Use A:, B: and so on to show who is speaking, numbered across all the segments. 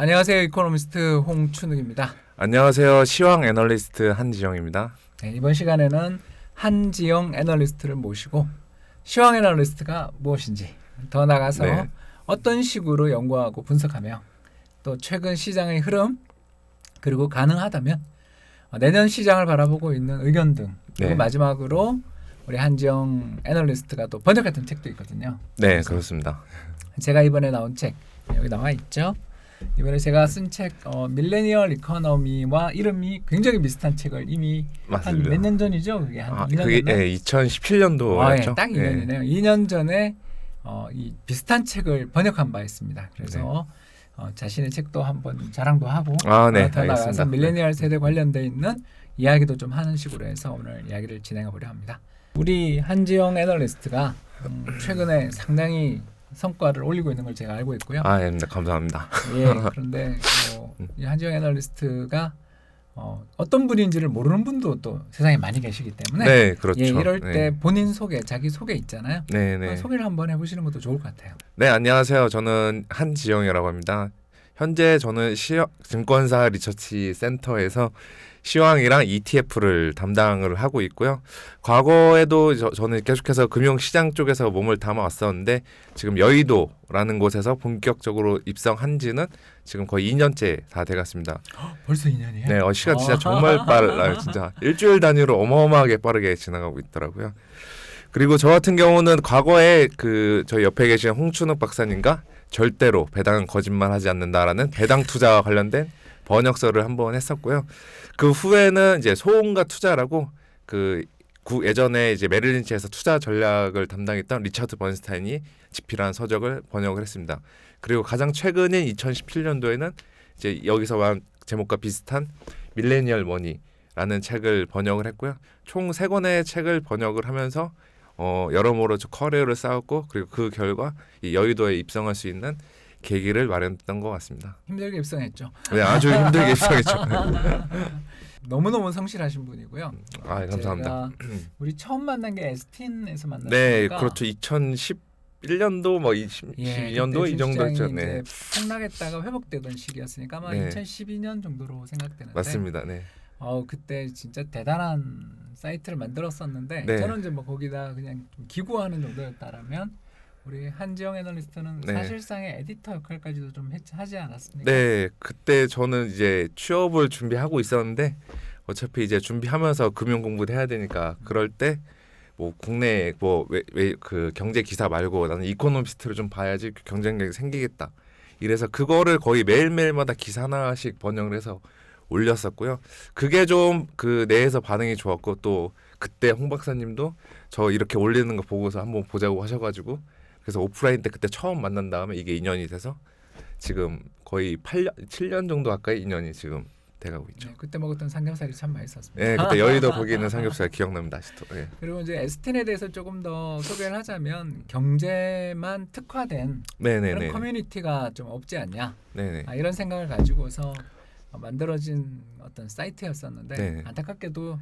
A: 안녕하세요. 이코노미스트 홍춘욱입니다.
B: 안녕하세요. 시황 애널리스트 한지영입니다.
A: 네, 이번 시간에는 한지영 애널리스트를 모시고 시황 애널리스트가 무엇인지 더 나아가서
B: 네.
A: 어떤 식으로 연구하고 분석하며 또 최근 시장의 흐름 그리고 가능하다면 내년 시장을 바라보고 있는 의견 등 그리고
B: 네.
A: 마지막으로 우리 한지영 애널리스트가 또 번역했던 책도 있거든요.
B: 네, 그렇습니다.
A: 제가 이번에 나온 책 여기 나와 있죠. 이번에 제가 쓴 책 밀레니얼 이코노미와 이름이 굉장히 비슷한 책을 이미 한
B: 맞습니다.
A: 몇 년 전이죠? 그게 한 2년
B: 그게
A: 전에?
B: 2017년도였죠.
A: 딱 2년이네요. 2년 전에 이 비슷한 책을 번역한 바 있습니다. 그래서 자신의 책도 한번 자랑도 하고
B: 네,
A: 더 나아가서
B: 알겠습니다.
A: 밀레니얼 세대 관련돼 있는 이야기도 좀 하는 식으로 해서 오늘 이야기를 진행해 보려 합니다. 우리 한지영 애널리스트가 최근에 상당히 성과를 올리고 있는 걸 제가 알고 있고요.
B: 네, 감사합니다.
A: 예, 그런데 이 한지영 애널리스트가 어떤 분인지를 모르는 분도 또 세상에 많이 계시기 때문에
B: 네, 그렇죠.
A: 예, 이럴
B: 네.
A: 때 본인 소개, 자기 소개 있잖아요.
B: 네.
A: 소개를 한번 해보시는 것도 좋을 것 같아요.
B: 네, 안녕하세요. 저는 한지영이라고 합니다. 현재 저는 증권사 리서치 센터에서 시황이랑 ETF를 담당을 하고 있고요. 과거에도 저는 계속해서 금융시장 쪽에서 몸을 담아왔었는데 지금 여의도라는 곳에서 본격적으로 입성한 지는 지금 거의 2년째 다 돼갔습니다.
A: 벌써 2년이에요?
B: 네, 시간 진짜 정말 빨라요. 진짜 일주일 단위로 어마어마하게 빠르게 지나가고 있더라고요. 그리고 저 같은 경우는 과거에 저희 옆에 계신 홍춘욱 박사님과 절대로 배당은 거짓말하지 않는다라는 배당 투자와 관련된 번역서를 한번 했었고요. 그 후에는 이제 소음과 투자라고 예전에 이제 메릴린치에서 투자 전략을 담당했던 리처드 번스타인이 집필한 서적을 번역을 했습니다. 그리고 가장 최근인 2017년도에는 이제 여기서 한 제목과 비슷한 밀레니얼 머니라는 책을 번역을 했고요. 총 3권의 책을 번역을 하면서 여러모로 커리어를 쌓았고 그리고 그 결과 이 여의도에 입성할 수 있는 계기를 마련했던 것 같습니다.
A: 힘들게 입성했죠.
B: 네, 아주 힘들게 입성했죠.
A: 너무너무 성실하신 분이고요.
B: 감사합니다.
A: 우리 처음 만난 게 에스틴에서 만났으니까.
B: 네, 그렇죠. 2011년도 12년도 이 정도였죠. 네.
A: 폭락했다가 회복되던 시기였으니까 아마
B: 네.
A: 2012년 정도로 생각되는데.
B: 맞습니다. 네.
A: 그때 진짜 대단한 사이트를 만들었었는데
B: 네.
A: 저는 이제 거기다 그냥 좀 기구하는 정도였다라면 우리 한지영 애널리스트는
B: 네.
A: 사실상의 에디터 역할까지도 좀 하지 않았습니까?
B: 네, 그때 저는 이제 취업을 준비하고 있었는데 어차피 이제 준비하면서 금융 공부를 해야 되니까 그럴 때 국내 그 경제 기사 말고 나는 이코노미스트를 좀 봐야지 경쟁력이 생기겠다. 이래서 그거를 거의 매일매일마다 기사 하나씩 번역을 해서 올렸었고요. 그게 좀 그 내에서 반응이 좋았고 또 그때 홍 박사님도 저 이렇게 올리는 거 보고서 한번 보자고 하셔가지고 그래서 오프라인 때 그때 처음 만난 다음에 이게 인연이 돼서 지금 거의 7년 정도 가까이 인연이 지금 돼가고 있죠.
A: 네, 그때 먹었던 삼겹살이 참 맛있었습니다.
B: 네, 그때 여의도 거기 있는 삼겹살 기억납니다. 아직도. 네.
A: 그리고 이제 에스틴에 대해서 조금 더 소개를 하자면 경제만 특화된
B: 네네네.
A: 그런 커뮤니티가 좀 없지 않냐
B: 네네.
A: 이런 생각을 가지고서 만들어진 어떤 사이트였었는데
B: 네.
A: 안타깝게도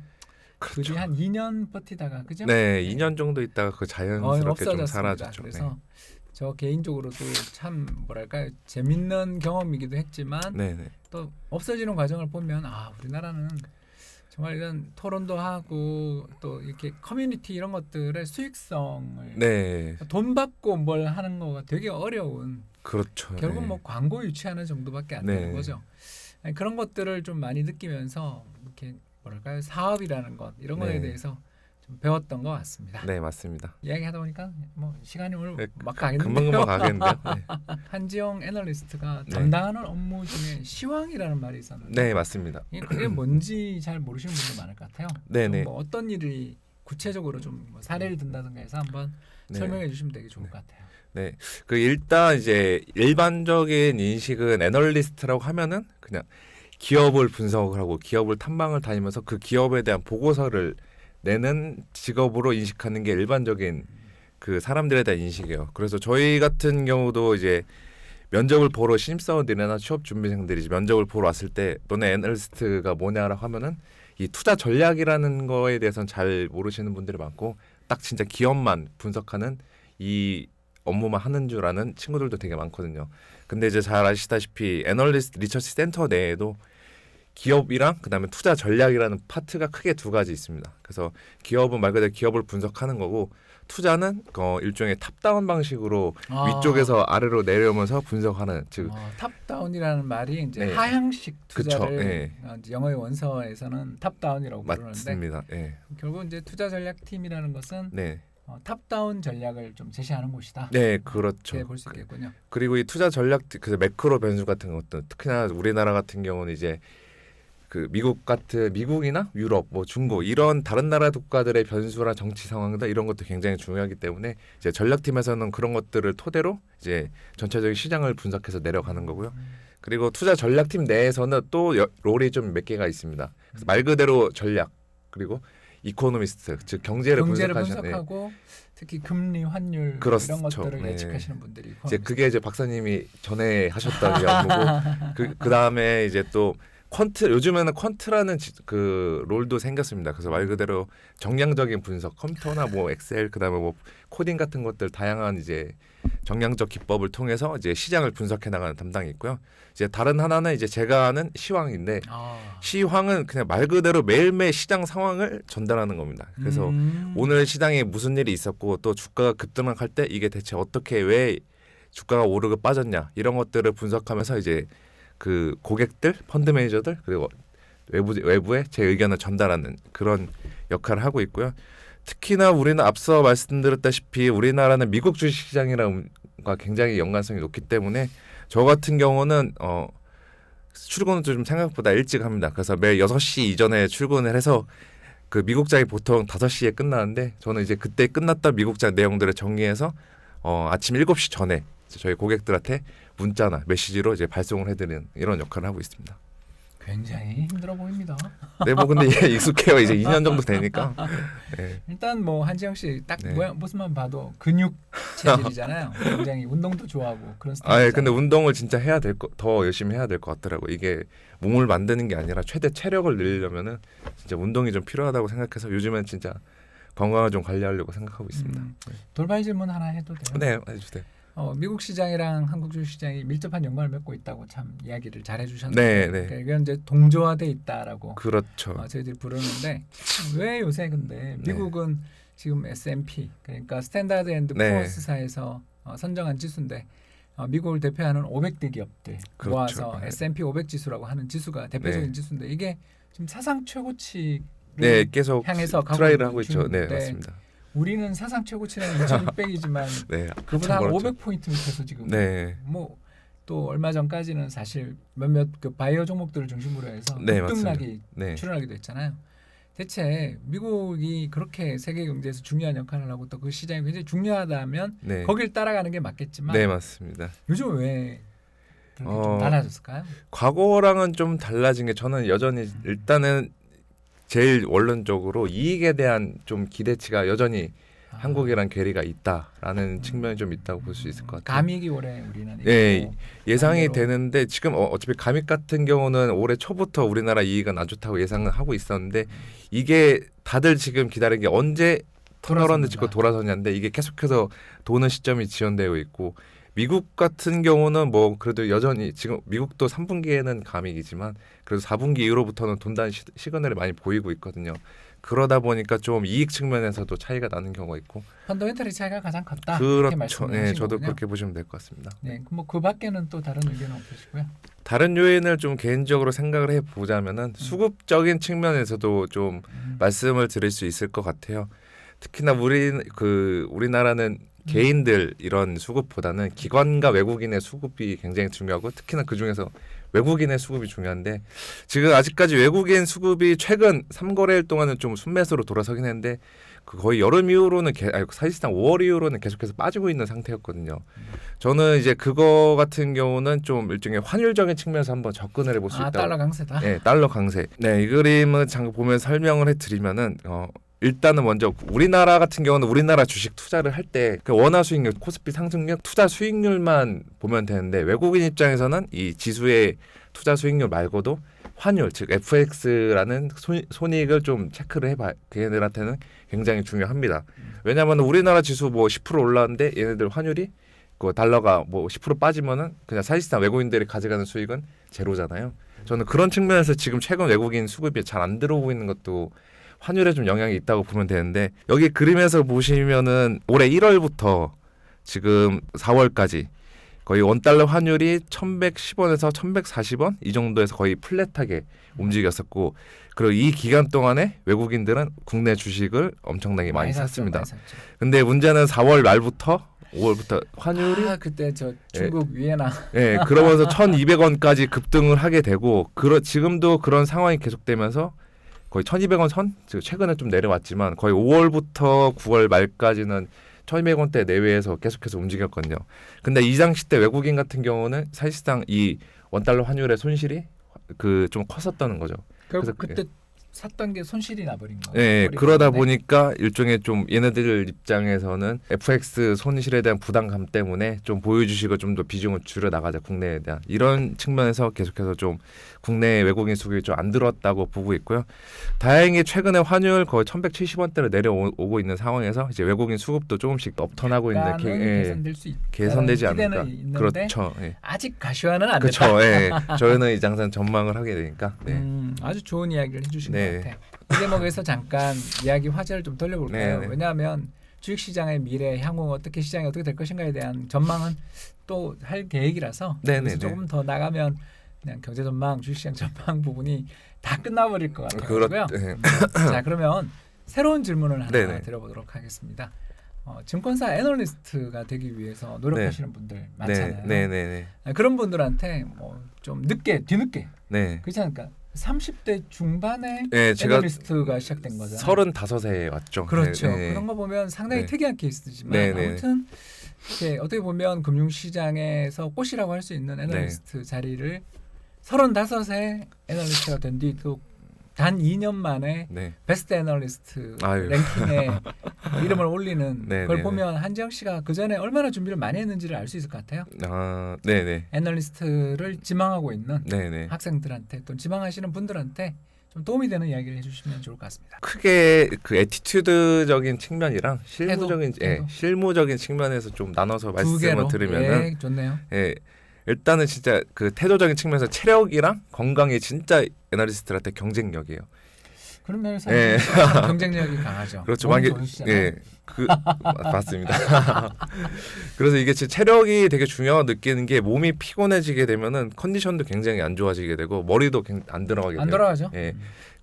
B: 그렇죠.
A: 그게 한 2년 버티다가 그죠?
B: 네, 2년 정도 있다가 자연스럽게 좀
A: 없어졌습니다.
B: 사라졌죠.
A: 그래서 저 개인적으로도 참 뭐랄까요 재밌는 경험이기도 했지만
B: 네네.
A: 또 없어지는 과정을 보면 우리나라는 정말 이런 토론도 하고 또 이렇게 커뮤니티 이런 것들의 수익성을
B: 네,
A: 돈 받고 뭘 하는 거가 되게 어려운
B: 그렇죠.
A: 결국
B: 네.
A: 광고 유치하는 정도밖에 안 되는 거죠. 아니, 그런 것들을 좀 많이 느끼면서 이렇게 뭐랄까요 사업이라는 것 이런 거에
B: 네.
A: 대해서 좀 배웠던 것 같습니다.
B: 네, 맞습니다.
A: 이야기하다 보니까 시간이 오늘
B: 네,
A: 막 가겠는데요.
B: 금방금방 가겠는데요. 네.
A: 한지영 애널리스트가
B: 네.
A: 담당하는 업무 중에 시황이라는 말이 있었는데
B: 네, 맞습니다.
A: 그게 뭔지 잘 모르시는 분들 많을 것 같아요.
B: 네네.
A: 좀 어떤 일이 구체적으로 좀 사례를 든다든가 해서 한번
B: 네.
A: 설명해 주시면 되게 좋을 것 같아요.
B: 네, 일단 이제 일반적인 인식은 애널리스트라고 하면은 그냥 기업을 분석을 하고 기업을 탐방을 다니면서 그 기업에 대한 보고서를 내는 직업으로 인식하는 게 일반적인 그 사람들에 대한 인식이에요. 그래서 저희 같은 경우도 이제 면접을 보러 신입사원들이나 취업 준비생들이 이제 면접을 보러 왔을 때 너네 애널리스트가 뭐냐라고 하면은 이 투자 전략이라는 거에 대해서는 잘 모르시는 분들이 많고 딱 진짜 기업만 분석하는 이 업무만 하는 줄 아는 친구들도 되게 많거든요. 근데 이제 잘 아시다시피 애널리스트 리서치 센터 내에도 기업이랑 그다음에 투자 전략이라는 파트가 크게 두 가지 있습니다. 그래서 기업은 말 그대로 기업을 분석하는 거고 투자는 일종의 탑다운 방식으로 위쪽에서 아래로 내려오면서 분석하는 즉
A: 탑다운이라는 말이 이제
B: 네.
A: 하향식 투자를
B: 네.
A: 이제 영어의 원서에서는 탑다운이라고 부르는데
B: 맞습니다. 네.
A: 결국 이제 투자 전략팀이라는 것은
B: 네.
A: 탑다운 전략을 좀 제시하는 곳이다.
B: 네, 그렇죠.
A: 네, 볼 수 있겠군요.
B: 그리고 이 투자 전략 그 매크로 변수 같은 것도 특히나 우리나라 같은 경우는 이제 그 미국이나 유럽, 뭐 중국 이런 다른 나라 국가들의 변수나 정치 상황들 이런 것도 굉장히 중요하기 때문에 이제 전략팀에서는 그런 것들을 토대로 이제 전체적인 시장을 분석해서 내려가는 거고요. 그리고 투자 전략팀 내에서는 또 롤이 좀 몇 개가 있습니다. 그래서 말 그대로 전략 그리고 이코노미스트 즉 경제를
A: 분석하고 특히 금리, 환율
B: 그렇죠.
A: 이런 것들을
B: 네.
A: 예측하시는 분들이
B: 이제 그게 이제 박사님이 전에 하셨던 업무고 그 다음에 이제 또 요즘에는 퀀트라는 그 롤도 생겼습니다. 그래서 말 그대로 정량적인 분석, 컴퓨터나 뭐 엑셀 그다음에 뭐 코딩 같은 것들 다양한 이제 정량적 기법을 통해서 이제 시장을 분석해 나가는 담당이 있고요. 이제 다른 하나는 이제 제가 아는 시황인데 시황은 그냥 말 그대로 매일매일 시장 상황을 전달하는 겁니다. 그래서 오늘 시장에 무슨 일이 있었고 또 주가가 급등할 때 이게 대체 어떻게 왜 주가가 오르고 빠졌냐 이런 것들을 분석하면서 이제 그 고객들, 펀드 매니저들 그리고 외부에 제 의견을 전달하는 그런 역할을 하고 있고요. 특히나 우리는 앞서 말씀드렸다시피 우리나라는 미국 주식시장이랑 굉장히 연관성이 높기 때문에 저 같은 경우는 출근은 좀 생각보다 일찍 합니다. 그래서 매일 6시 이전에 출근을 해서 그 미국장이 보통 5시에 끝나는데 저는 이제 그때 끝났던 미국장 내용들을 정리해서 아침 7시 전에 저희 고객들한테 문자나 메시지로 이제 발송을 해드리는 이런 역할을 하고 있습니다.
A: 굉장히 힘들어 보입니다.
B: 네, 뭐 근데 이게 익숙해요. 이제 2년 정도 되니까. 네.
A: 일단 뭐 한지영 씨 딱
B: 네.
A: 모습만 봐도 근육 체질이잖아요. 굉장히 운동도 좋아하고 그런 스타일.
B: 아, 예, 근데 운동을 진짜 해야 더 열심히 해야 될 것 같더라고. 이게 몸을 만드는 게 아니라 최대 체력을 늘리려면은 진짜 운동이 좀 필요하다고 생각해서 요즘엔 진짜 건강을 좀 관리하려고 생각하고 있습니다.
A: 돌발 질문 하나 해도 돼요?
B: 네, 해주세요.
A: 미국 시장이랑 한국 주식시장이 밀접한 연관을 맺고 있다고 참 이야기를 잘 해주셨는데
B: 네, 네.
A: 이건 이제 동조화돼 있다라고
B: 그렇죠.
A: 저희들이 부르는데 왜 요새 근데 미국은 지금 S&P 그러니까 스탠다드 앤드 푸어스사에서 선정한 지수인데 미국을 대표하는 500대 기업들
B: 그렇죠.
A: 모아서 S&P 500 지수라고 하는 지수가 대표적인 지수인데 이게 지금 사상 최고치를
B: 계속
A: 향해서
B: 트라이를 하고 있죠.
A: 중인데
B: 네, 맞습니다.
A: 우리는 사상 최고치는 2,600이지만
B: 네,
A: 그보다 한 500포인트 밑에서 지금 뭐 또 얼마 전까지는 사실 몇몇 그 바이오 종목들을 중심으로 해서 급등락이 출현하기도 했잖아요. 대체 미국이 그렇게 세계 경제에서 중요한 역할을 하고 또 그 시장이 굉장히 중요하다면 거길 따라가는 게 맞겠지만
B: 네, 맞습니다.
A: 요즘 왜 그렇게 좀 달라졌을까요?
B: 과거랑은 좀 달라진 게 저는 여전히 일단은 제일 원론적으로 이익에 대한 좀 기대치가 여전히 한국이랑 괴리가 있다라는 측면이 좀 있다고 볼 수 있을 것 같아요.
A: 감익이 올해 우리는
B: 네, 예상이 되는데 지금 어차피 감익 같은 경우는 올해 초부터 우리나라 이익은 안 좋다고 예상을 하고 있었는데 이게 다들 지금 기다리는 게 언제 턴어라운드 찍고 돌아서냐인데 이게 계속해서 도는 시점이 지연되고 있고 미국 같은 경우는 뭐 그래도 여전히 지금 미국도 3분기에는 감익이지만 그래도 4분기 이후로부터는 돈다는 시그널이 많이 보이고 있거든요. 그러다 보니까 좀 이익 측면에서도 차이가 나는 경우가 있고
A: 펀더멘털의 차이가 가장 컸다.
B: 그렇죠. 네, 저도 그렇게 보시면 될 것 같습니다.
A: 네, 뭐 그 밖에는 또 다른 의견은 없으시고요.
B: 다른 요인을 좀 개인적으로 생각을 해 보자면은 수급적인 측면에서도 좀 말씀을 드릴 수 있을 것 같아요. 특히나 우리나라는 개인들 이런 수급보다는 기관과 외국인의 수급이 굉장히 중요하고 특히나 그 중에서 외국인의 수급이 중요한데 지금 아직까지 외국인 수급이 최근 3거래일 동안은 좀 순매수로 돌아서긴 했는데 거의 여름 이후로는 사실상 5월 이후로는 계속해서 빠지고 있는 상태였거든요. 저는 이제 그거 같은 경우는 좀 일종의 환율적인 측면에서 한번 접근을 해볼 수 있다.
A: 달러 강세다.
B: 네, 달러 강세. 네, 이 그림을 잠깐 보면 설명을 해드리면은 일단은 먼저 우리나라 같은 경우는 우리나라 주식 투자를 할 때 그 원화 수익률, 코스피 상승률, 투자 수익률만 보면 되는데 외국인 입장에서는 이 지수의 투자 수익률 말고도 환율, 즉 FX라는 손익을 좀 체크를 해봐. 걔네들한테는 굉장히 중요합니다. 왜냐하면 우리나라 지수 뭐 10% 올랐는데 얘네들 환율이 그 달러가 뭐 10% 빠지면은 그냥 사실상 외국인들이 가져가는 수익은 제로잖아요. 저는 그런 측면에서 지금 최근 외국인 수급이 잘 안 들어오고 있는 것도 환율에 좀 영향이 있다고 보면 되는데, 여기 그림에서 보시면은 올해 1월부터 지금 4월까지 거의 원달러 환율이 1110원에서 1140원 이 정도에서 거의 플랫하게 움직였었고, 그리고 이 기간 동안에 외국인들은 국내 주식을 엄청나게 많이 샀습니다. 근데 문제는 4월 말부터 5월부터 환율이
A: 그때 저 중국 위에나
B: 그러면서 1,200원까지 급등을 하게 되고, 지금도 그런 상황이 계속되면서 거의 1,200원 선? 최근에 좀 내려왔지만 거의 5월부터 9월 말까지는 1,200원대 내외에서 계속해서 움직였거든요. 근데 이 당시 때 외국인 같은 경우는 사실상 이 원달러 환율의 손실이 좀 컸었다는 거죠.
A: 그래서 그때 샀던 게 손실이 나버린 거예요.
B: 네, 그러다 보니까 일종의 좀 얘네들 입장에서는 FX 손실에 대한 부담감 때문에 좀 보유 주식을 좀 더 비중을 줄여 나가자, 국내에 대한 이런 측면에서 계속해서 좀 국내 외국인 수급이 좀 안 들어왔다고 보고 있고요. 다행히 최근에 환율 거의 1,170원대로 내려오고 있는 상황에서 이제 외국인 수급도 조금씩 업턴하고 있는데 개선되지 않을까. 그렇죠.
A: 아직 가시화는 안
B: 됐다. 그렇죠. 저희는 이 장사는 전망을 하게 되니까.
A: 아주 좋은 이야기를 해주신 것 같아요. 이 대목에서 잠깐 이야기 화제를 좀 돌려볼까요? 왜냐하면 주식시장의 미래, 향후 어떻게 시장이 어떻게 될 것인가에 대한 전망은 또 할 계획이라서 조금 더 나가면 그냥 경제 전망, 주식시장 전망 부분이 다 끝나버릴 것 같아요. 자, 그러면 새로운 질문을 하나 드려보도록 하겠습니다. 증권사 애널리스트가 되기 위해서 노력하시는 분들 많잖아요. 그런 분들한테 좀 뒤늦게 그렇지 않을까? 30대 중반에 애널리스트가 시작된 거잖아요.
B: 35세에 왔죠.
A: 그렇죠. 그런 거 보면 상당히 특이한 케이스지만 아무튼 어떻게 보면 금융시장에서 꽃이라고 할 수 있는 애널리스트 자리를 35세 애널리스트가 된 뒤 또 단 2년 만에 베스트 애널리스트 랭킹에 이름을 올리는 걸 보면 한지영 씨가 그 전에 얼마나 준비를 많이 했는지를 알 수 있을 것 같아요. 애널리스트를 지망하고 있는 학생들한테 또 지망하시는 분들한테 좀 도움이 되는 이야기를 해주시면 좋을 것 같습니다.
B: 크게 그 애티튜드적인 측면이랑 실무적인 측면에서 좀 나눠서 말씀을 드리면은
A: 좋네요.
B: 일단은 진짜 그 태도적인 측면에서 체력이랑 건강이 진짜 애널리스트한테 경쟁력이에요.
A: 그런 면에서 경쟁력이 강하죠.
B: 그렇죠. 맞습니다. 그래서 이게 제 체력이 되게 중요하고 느끼는 게, 몸이 피곤해지게 되면은 컨디션도 굉장히 안 좋아지게 되고 머리도 안 들어가게 돼요.
A: 안 들어가죠.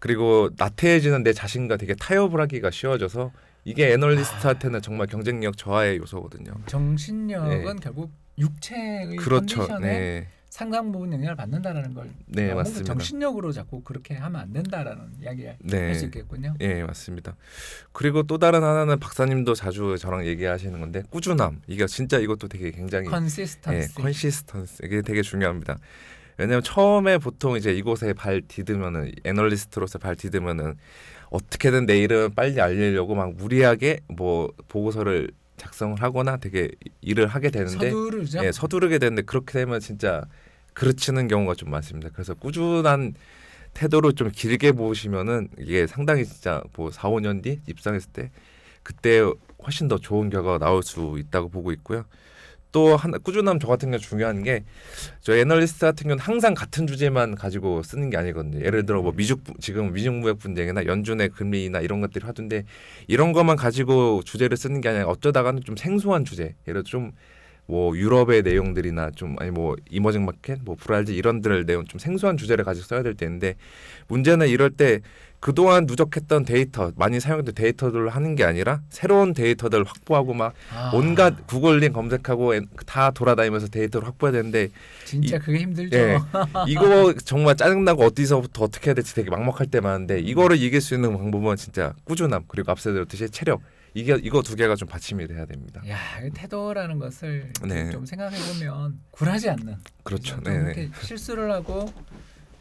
B: 그리고 나태해지는 내 자신과 되게 타협을 하기가 쉬워져서 이게 애널리스트한테는 정말 경쟁력 저하의 요소거든요.
A: 정신력은 결국 육체의 컨디션에 상당 부분 영향을 받는다라는 걸
B: 맞습니다.
A: 정신력으로 자꾸 그렇게 하면 안 된다라는 이야기를 할 수 있겠군요.
B: 맞습니다. 그리고 또 다른 하나는 박사님도 자주 저랑 얘기하시는 건데, 꾸준함. 이게 진짜 이것도 되게 굉장히 컨시스턴스 이게 되게 중요합니다. 왜냐하면 처음에 보통 이제 이곳에 발 디디면은, 애널리스트로서 발 디디면은 어떻게든 내 이름 빨리 알리려고 막 무리하게 뭐 보고서를 작성을 하거나 되게 일을 하게 되는데 서두르게 되는데, 그렇게 되면 진짜 그르치는 경우가 좀 많습니다. 그래서 꾸준한 태도를 좀 길게 보시면은 이게 상당히 진짜 뭐 4, 5년 뒤 입상했을 때 그때 훨씬 더 좋은 결과가 나올 수 있다고 보고 있고요. 또 하나, 꾸준함 저 같은 경우 중요한 게, 저 애널리스트 같은 경우는 항상 같은 주제만 가지고 쓰는 게 아니거든요. 예를 들어 뭐 지금 미중무역 분쟁이나 연준의 금리나 이런 것들이 하던데, 이런 것만 가지고 주제를 쓰는 게 아니라 어쩌다가는 좀 생소한 주제, 예를 들어 좀 뭐 유럽의 내용들이나 좀 아니 뭐 이머징 마켓, 뭐 브라질 이런 데를 내용 좀 생소한 주제를 가지고 써야 될 때인데, 문제는 이럴 때 그동안 누적했던 데이터, 많이 사용했던 데이터들을 하는 게 아니라 새로운 데이터들을 확보하고 막 온갖 구글링 검색하고 다 돌아다니면서 데이터를 확보해야 되는데,
A: 진짜 그게 힘들죠.
B: 이거 정말 짜증나고 어디서부터 어떻게 해야 될지 되게 막막할 때 많은데, 이거를 이길 수 있는 방법은 진짜 꾸준함, 그리고 앞서 들었듯이 체력, 이거 두 개가 좀 받침이 돼야 됩니다.
A: 태도라는 것을 좀 생각해 보면 굴하지 않는.
B: 그렇죠.
A: 이렇게 실수를 하고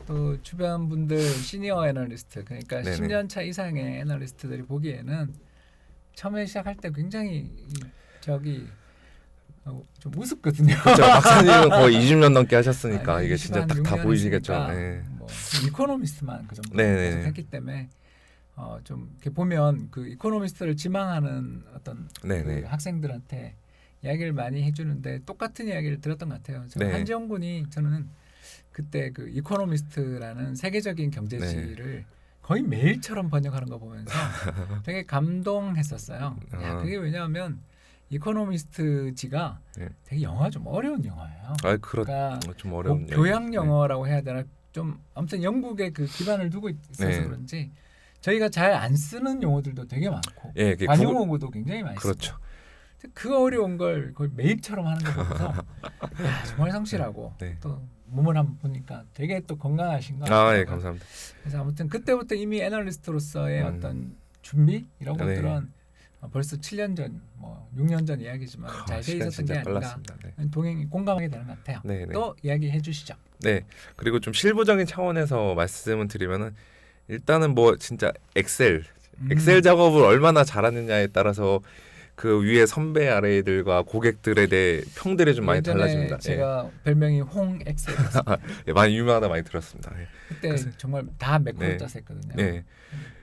A: 또 주변 분들 시니어 애널리스트, 그러니까 10년 차 이상의 애널리스트들이 보기에는 처음에 시작할 때 굉장히 좀 우습거든요.
B: 그렇죠. 박사님은 거의 20년 넘게 하셨으니까 이게 진짜 딱 다 보이시겠죠.
A: 뭐 이코노미스트만 그 정도 했기 때문에 좀 이렇게 보면 그 이코노미스트를 지망하는 어떤 그 학생들한테 이야기를 많이 해주는데 똑같은 이야기를 들었던 것 같아요. 한지영 군이 저는 그때 그 이코노미스트라는 세계적인 경제지를 거의 매일처럼 번역하는 거 보면서 되게 감동했었어요. 야, 그게 왜냐하면 이코노미스트지가 되게 영어가 좀 어려운 영어예요.
B: 그러니까 좀 어려운
A: 교양 영어라고 해야 되나? 좀 아무튼 영국의 그 기반을 두고 있어서 그런지 저희가 잘 안 쓰는 용어들도 되게 많고 관용어구도 굉장히 많이
B: 그렇죠.
A: 쓰고 그 어려운 걸 거의 매일처럼 하는 거 보면서 야, 정말 성실하고 또 몸을 한번 보니까 되게 또 건강하신 것 같아요.
B: 예, 감사합니다.
A: 그래서 아무튼 그때부터 이미 애널리스트로서의 어떤 준비 이런 것들은 벌써 7년 전, 뭐 6년 전 이야기지만 잘 돼 있었던 게 아닌가 동행이 공감하게 되는 것 같아요. 또 이야기해 주시죠.
B: 네, 그리고 좀 실무적인 차원에서 말씀을 드리면은 일단은 뭐 진짜 엑셀 작업을 얼마나 잘하느냐에 따라서 그 위에 선배 아래들과 고객들에 대해 평들이 좀 많이 달라집니다.
A: 제가 별명이 홍 엑셀이었어요.
B: 많이 유명하다 많이 들었습니다.
A: 그때 그래서, 정말 다 매크로 짜서 했거든요.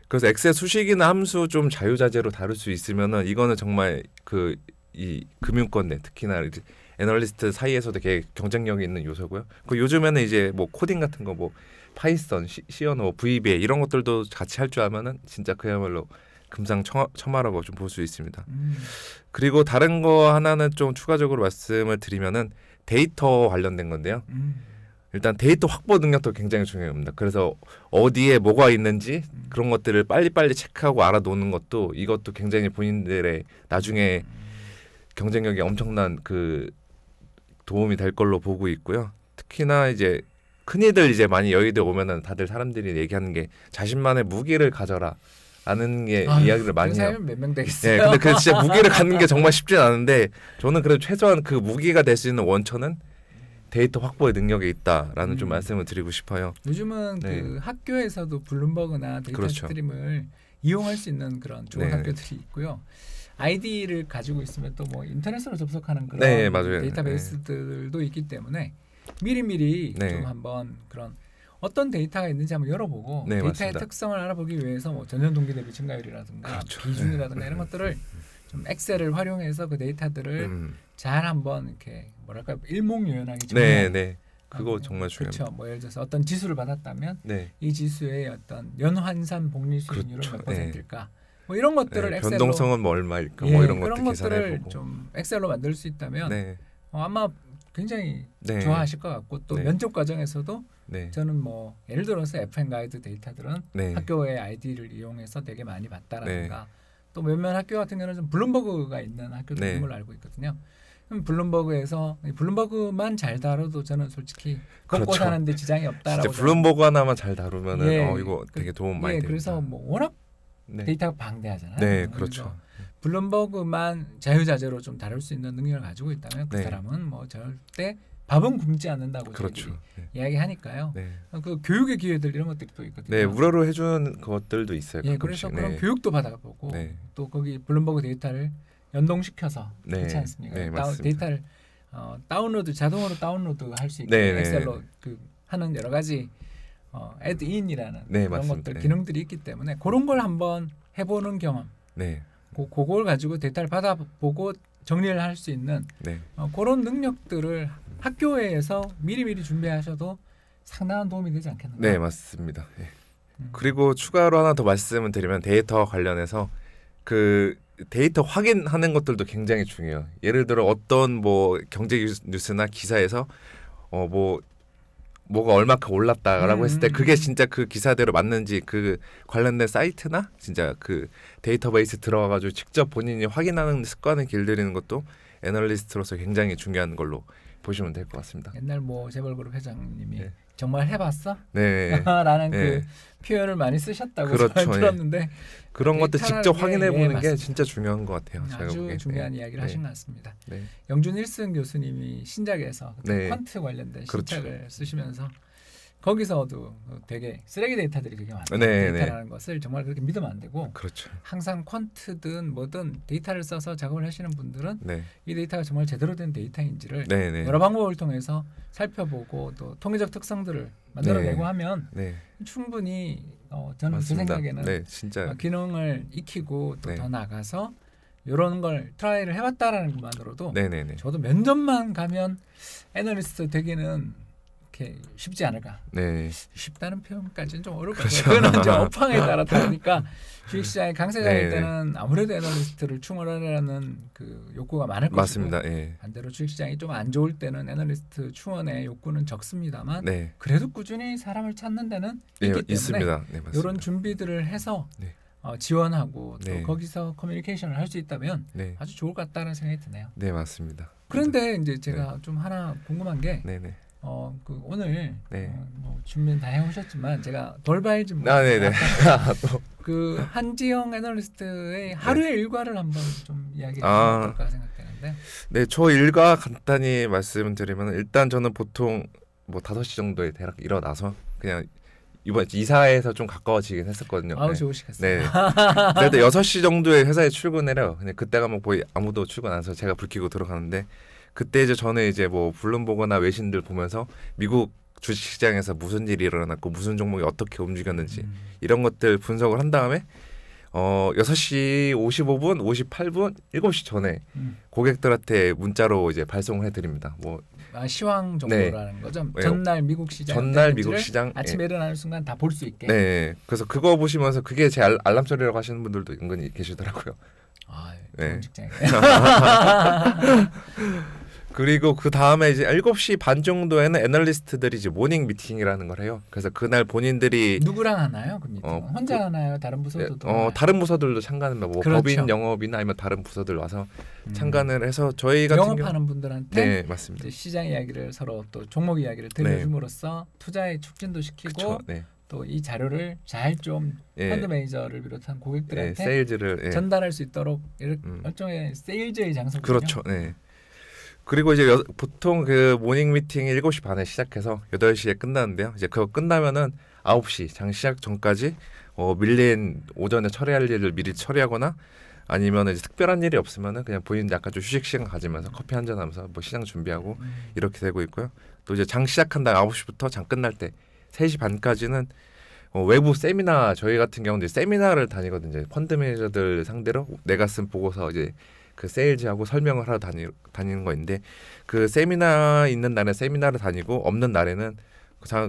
B: 그래서 엑셀 수식이나 함수 좀 자유자재로 다룰 수 있으면은 이거는 정말 그 이 금융권 내 특히나 애널리스트 사이에서도 되게 경쟁력이 있는 요소고요. 그 요즘에는 이제 뭐 코딩 같은 거 뭐 파이썬, C 언어, VBA 이런 것들도 같이 할 줄 알면은 진짜 그야말로 금상첨화라고 좀 볼 수 있습니다. 그리고 다른 거 하나는 좀 추가적으로 말씀을 드리면은 데이터 관련된 건데요. 일단 데이터 확보 능력도 굉장히 중요합니다. 그래서 어디에 뭐가 있는지 그런 것들을 빨리빨리 체크하고 알아놓는 것도 이것도 굉장히 본인들의 나중에 경쟁력이 엄청난 그 도움이 될 걸로 보고 있고요. 특히나 이제 흔히들 이제 많이 여의도에 오면은 다들 사람들이 얘기하는 게 자신만의 무기를 가져라. 아는 게 이야기를 많이 해요.
A: 몇 명 되겠어요?
B: 근데 그 진짜 무기를 갖는 게 정말 쉽진 않은데 저는 그래도 최소한 그 무기가 될 수 있는 원천은 데이터 확보의 능력에 있다라는 좀 말씀을 드리고 싶어요.
A: 요즘은 그 학교에서도 블룸버그나 데이터 스트림을 이용할 수 있는 그런 좋은 학교들이 있고요. 아이디를 가지고 있으면 또 뭐 인터넷으로 접속하는 그런 데이터베이스들도 있기 때문에 미리미리 좀 한번 그런 어떤 데이터가 있는지 한번 열어보고 데이터의
B: 맞습니다.
A: 특성을 알아보기 위해서 뭐 전년 동기 대비 증가율이라든가 비중이라든가 이런 것들을 좀 엑셀을 활용해서 그 데이터들을 잘 한번 이렇게 뭐랄까 일목요연하게 정리하는
B: 그거 정말 중요합니다.
A: 그렇죠. 뭐 예를 들어서 어떤 지수를 받았다면 이 지수의 어떤 연환산 복리 수익률은 몇 퍼센트일까? 뭐 이런 것들을 엑셀로
B: 변동성은 뭐 얼마일까? 뭐 이런
A: 그런
B: 것들
A: 것들을
B: 계산해보고
A: 좀 엑셀로 만들 수 있다면 아마 굉장히 좋아하실 것 같고 또 면접 과정에서도 저는 뭐 예를 들어서 FN 가이드 데이터들은 학교의 아이디를 이용해서 되게 많이 봤다라든가 또 몇몇 학교 같은 경우는 좀 블룸버그가 있는 학교도 있는 걸로 알고 있거든요. 그럼 블룸버그에서 블룸버그만 잘 다뤄도 저는 솔직히 먹고 사는데 지장이 없다라고.
B: 진짜 블룸버그 하나만 잘 다루면은 이거 되게 도움 많이 됩니다.
A: 그래서 뭐 워낙 데이터가 방대하잖아요.
B: 그렇죠.
A: 블룸버그만 자유자재로 좀 다룰 수 있는 능력을 가지고 있다면 그 사람은 뭐 절대 밥은 굶지 않는다고 이야기하니까요. 그 교육의 기회들 이런 것들이 또 있거든요.
B: 무료로 해주는 것들도 있어요.
A: 그래서 그런 교육도 받아보고 또 거기 블룸버그 데이터를 연동시켜서 그렇지 않습니까? 데이터를 다운로드 자동으로 다운로드 할 수 있게 엑셀로 그 하는 여러 가지 애드인이라는 그런 것들 기능들이 있기 때문에 그런 걸 한번 해보는 경험. 그걸 가지고 데이터를 받아보고 정리를 할 수 있는 그런 능력들을 학교에서 미리미리 준비하셔도 상당한 도움이 되지 않겠나요?
B: 네, 맞습니다. 그리고 추가로 하나 더 말씀을 드리면 데이터와 관련해서 그 데이터 확인하는 것들도 굉장히 중요해요. 예를 들어 어떤 뭐 경제 뉴스나 기사에서 뭐가 얼마큼 올랐다라고 했을 때 그게 진짜 그 기사대로 맞는지 그 관련된 사이트나 진짜 그 데이터베이스 들어가가지고 직접 본인이 확인하는 습관을 길들이는 것도 애널리스트로서 굉장히 중요한 걸로 보시면 될 것 같습니다.
A: 옛날 뭐 재벌그룹 회장님이 정말 해봤어? 라는 그 표현을 많이 쓰셨다고 들었는데
B: 그런 것들 직접 확인해보는 게 진짜 중요한 것 같아요.
A: 아주 중요한 이야기를 하신 것 같습니다. 영준 일승 교수님이 신작에서 퀀트 관련된 신작을 쓰시면서 거기서도 되게 쓰레기 데이터들이 되게 많아요. 데이터라는 것을 정말 그렇게 믿으면 안 되고 항상 퀀트든 뭐든 데이터를 써서 작업을 하시는 분들은 이 데이터가 정말 제대로 된 데이터인지를 여러 방법을 통해서 살펴보고 또 통계적 특성들을 만들어내고 하면
B: 네.
A: 충분히 저는
B: 맞습니다.
A: 그 생각에는
B: 네, 진짜
A: 기능을 익히고 또
B: 네.
A: 더 나가서 이런 걸 트라이를 해봤다라는 것만으로도
B: 네네네.
A: 저도 몇 년만 가면 애널리스트 되기는 이렇게 쉽지 않을까.
B: 네.
A: 쉽다는 표현까지는 좀 어려울 것
B: 그렇죠.
A: 같아요. 그거는 이제 업황에 따라 다르니까 주식시장의 강세장일
B: 네.
A: 때는 아무래도 애널리스트를 충원하려는 그 욕구가 많을 것이고
B: 맞습니다. 예.
A: 반대로 주식시장이 좀 안 좋을 때는 애널리스트 충원의 욕구는 적습니다만
B: 네.
A: 그래도 꾸준히 사람을 찾는 데는
B: 네,
A: 있기 때문에
B: 있습니다. 네, 맞습니다.
A: 이런 준비들을 해서
B: 네.
A: 지원하고 또
B: 네.
A: 거기서 커뮤니케이션을 할 수 있다면
B: 네.
A: 아주 좋을 것 같다는 생각이 드네요.
B: 네, 맞습니다.
A: 그런데 이제 제가 좀 하나 궁금한 게
B: 네, 네.
A: 그 오늘
B: 네.
A: 뭐 준비는 다 해오셨지만 제가 돌봐야지 뭐
B: 아, 네, 네.
A: 그 한지영 애널리스트의 하루의 일과를 한번 좀 이야기해
B: 아.
A: 주면 어떨까 생각되는데.
B: 네, 저 일과 간단히 말씀드리면 일단 저는 보통 뭐 5시 정도에 대략 일어나서 그냥 이번 이사해서 좀 가까워지긴 했었거든요.
A: 아우
B: 네.
A: 좋으시겠어요.
B: 네. 그래도 6시 정도에 회사에 출근해요. 근데 그때가 뭐 거의 아무도 출근 안 해서 제가 불 켜고 들어가는데 그때 이제 저는 이제 뭐 블룸버그나 외신들 보면서 미국 주식시장에서 무슨 일이 일어났고 무슨 종목이 어떻게 움직였는지 이런 것들 분석을 한 다음에 6시 55분, 58분, 7시 전에 고객들한테 문자로 이제 발송을 해드립니다. 뭐
A: 시황 정보라는 거죠.
B: 네.
A: 전날 미국 시장
B: 전날 미국 시장
A: 아침에 일어나는 순간 다 볼 수 있게.
B: 네, 그래서 그거 보시면서 그게 제 알람 소리라고 하시는 분들도 은근히 계시더라고요.
A: 아,
B: 네.
A: 좋은 직장이네.
B: 그리고 그 다음에 이제 7시 반 정도에는 애널리스트들이 이제 모닝 미팅이라는 걸 해요. 그래서 그날 본인들이
A: 누구랑 하나요? 그 미팅? 혼자 하나요? 다른 부서도
B: 다른 부서들도 참가는 뭐
A: 그렇죠.
B: 법인 영업이나 아니면 다른 부서들 와서 참가를 해서 저희 같은
A: 영업하는 분들한테
B: 네, 맞습니다.
A: 이제 시장 이야기를 서로 또 종목 이야기를 들려줌으로써 투자에 促진도 시키고
B: 그쵸, 네.
A: 또 이 자료를 잘 좀
B: 예.
A: 펀드 매니저를 비롯한 고객들한테
B: 세일즈를
A: 전달할 수 있도록 일종의 세일즈의 장소거든요.
B: 그렇죠. 네. 그리고 이제 보통 그 모닝 미팅이 7시 반에 시작해서 8시에 끝나는데요. 이제 그거 끝나면은 9시 장 시작 전까지 밀린 오전에 처리할 일을 미리 처리하거나 아니면 이제 특별한 일이 없으면은 그냥 본인 약간 좀 휴식 시간 가지면서 커피 한잔 하면서 뭐 시장 준비하고 이렇게 되고 있고요. 또 이제 장 시작한 날 9시부터 장 끝날 때 3시 반까지는 외부 세미나 저희 같은 경우는 이제 세미나를 다니거든요. 펀드 매니저들 상대로 내가 쓴 보고서 이제 그 세일즈하고 설명을 하러 다니는 거인데 그 세미나 있는 날에 세미나를 다니고 없는 날에는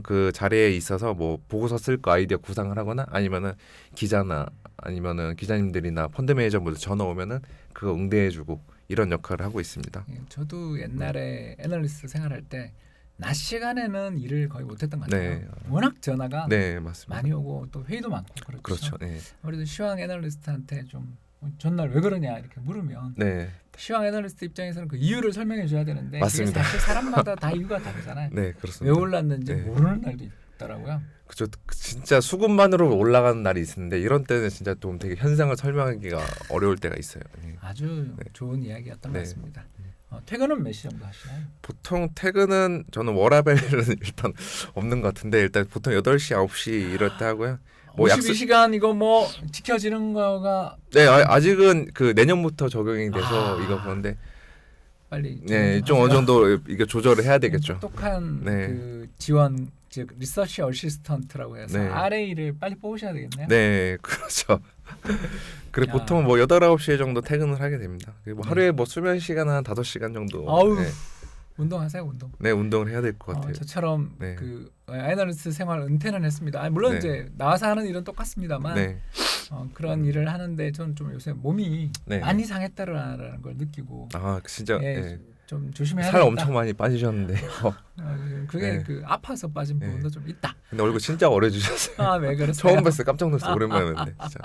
B: 그 자리에 있어서 뭐 보고서 쓸 거 아이디어 구상을 하거나 아니면은 기자나 아니면은 기자님들이나 펀드 매니저분들 전화 오면은 그거 응대해주고 이런 역할을 하고 있습니다.
A: 저도 옛날에 애널리스트 생활할 때 낮 시간에는 일을 거의 못했던 것 같아요.
B: 네.
A: 워낙 전화가
B: 네, 맞습니다.
A: 많이 오고 또 회의도 많고 그렇죠.
B: 그렇죠. 네.
A: 아무래도 시황 애널리스트한테 좀 전날 왜 그러냐 이렇게 물으면
B: 네.
A: 시황 애널리스트 입장에서는 그 이유를 설명해 줘야 되는데
B: 맞습니다.
A: 그게 사실 사람마다 다 이유가 다르잖아요.
B: 네,
A: 왜
B: 그렇습니다.
A: 올랐는지
B: 네.
A: 모르는 날도 있더라고요.
B: 그죠. 진짜 수급만으로 올라가는 날이 있는데 이런 때는 진짜 좀 되게 현상을 설명하기가 어려울 때가 있어요. 네.
A: 아주 좋은 이야기였던
B: 네.
A: 것 같습니다. 퇴근은 몇 시 정도 하시나요?
B: 보통 퇴근은 저는 워라벨은 일단 없는 것 같은데 일단 보통 8시, 9시 이럴 때 하고요. 뭐
A: 52시간 이거 뭐 지켜지는 거가
B: 네, 아직은 그 내년부터 적용이 돼서 이거 보는데
A: 빨리
B: 네, 좀 어느 정도 이게 조절을 해야 되겠죠.
A: 똑똑한
B: 네.
A: 그 지원 즉 리서치 어시스턴트라고 해서
B: 네.
A: RA를 빨리 뽑으셔야 되겠네요.
B: 네, 그렇죠. 그래
A: 야.
B: 보통 뭐 8, 9시 정도 퇴근을 하게 됩니다. 뭐 하루에 뭐 수면 시간은 한 5시간 정도.
A: 아우.
B: 네.
A: 운동하세요, 운동.
B: 네, 운동을 해야 될 것 같아요.
A: 저처럼
B: 네.
A: 그 애널리스트 생활 은퇴는 했습니다. 물론
B: 네.
A: 이제 나와서 하는 일은 똑같습니다만
B: 네.
A: 그런 일을 하는데 저는 좀 요새 몸이
B: 네.
A: 많이 상했다라는 걸 느끼고
B: 아, 진짜 네.
A: 좀 조심해야
B: 살
A: 되겠다.
B: 엄청 많이 빠지셨는데요.
A: 그게
B: 네.
A: 그 아파서 빠진 부분도 좀 있다.
B: 근데 얼굴 진짜 어려지셨어요.
A: 아, 왜 그러세요?
B: 처음 봤어요. 깜짝 놀랐어요. 오랜만에 뵀는데 진짜.